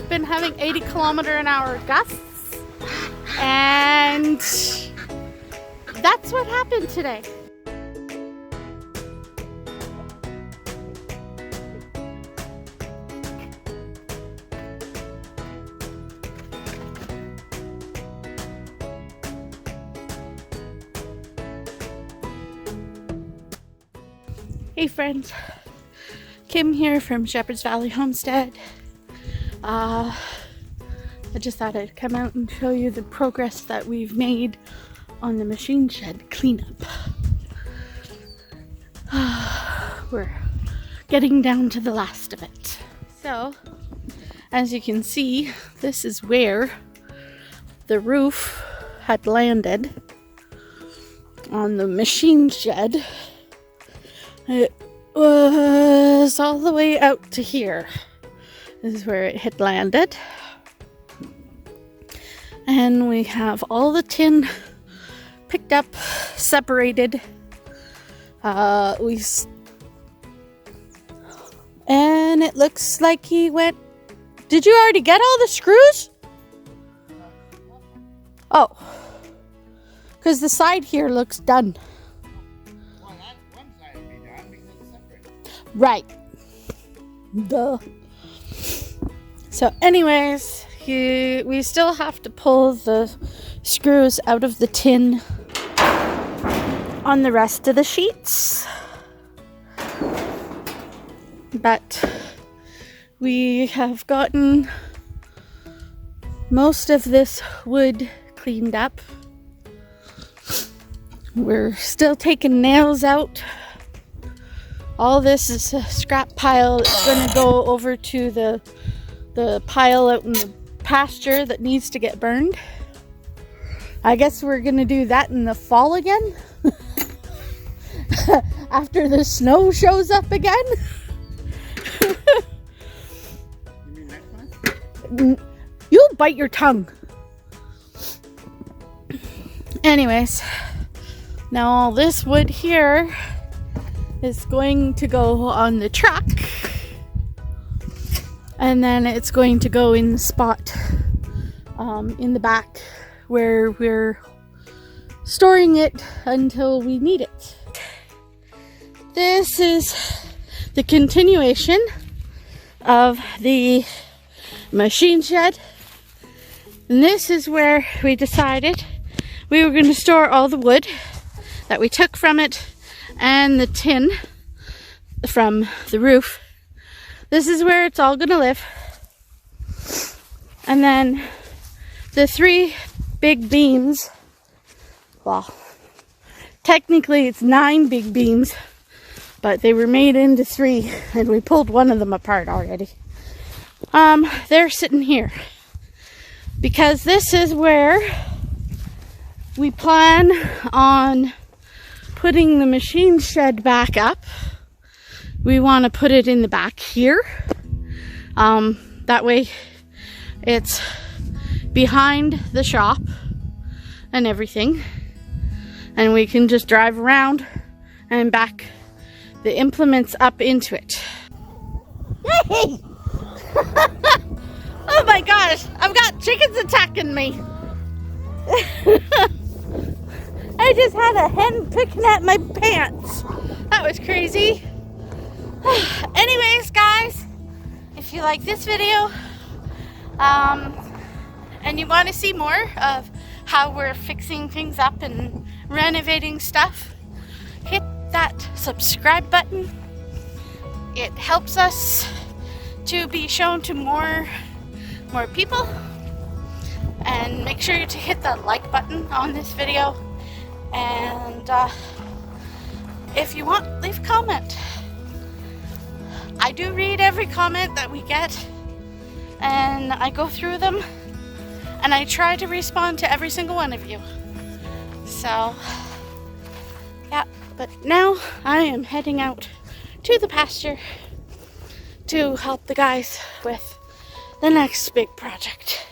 been having 80-kilometer-an-hour gusts, and that's what happened today. Hey friends, Kim here from Shepherd's Valley Homestead. I just thought I'd come out and show you the progress that we've made on the machine shed cleanup. We're getting down to the last of it. So, as you can see, this is where the roof had landed on the machine shed. It was all the way out to here. This is where it had landed. And we have all the tin picked up, separated. And it looks like he went... Did you already get all the screws? Oh. Because the side here looks done. Right. Duh. So anyways, we still have to pull the screws out of the tin on the rest of the sheets. But we have gotten most of this wood cleaned up. We're still taking nails out. All this is a scrap pile. It's going to go over to the pile out in the pasture that needs to get burned. I guess we're going to do that in the fall again. After the snow shows up again. You mean next time? You'll bite your tongue. Anyways, now all this wood here is going to go on the truck, and then it's going to go in the spot in the back where we're storing it until we need it. This is the continuation of the machine shed, and this is where we decided we were going to store all the wood that we took from it and the tin from the roof. This is where it's all gonna live. And then the 3 big beams, well, technically it's 9 big beams, but they were made into 3 and we pulled one of them apart already. They're sitting here because this is where we plan on putting the machine shed back up. We want to put it in the back here. That way it's behind the shop and everything. And we can just drive around and back the implements up into it. Yay! Oh my gosh, I've got chickens attacking me. I just had a hen picking at my pants. That was crazy. Anyways, guys, if you like this video and you want to see more of how we're fixing things up and renovating stuff, hit that subscribe button. It helps us to be shown to more people. And make sure to hit the like button on this video. And if you want, leave a comment. I do read every comment that we get, and I go through them, and I try to respond to every single one of you. So, yeah, but now I am heading out to the pasture to help the guys with the next big project.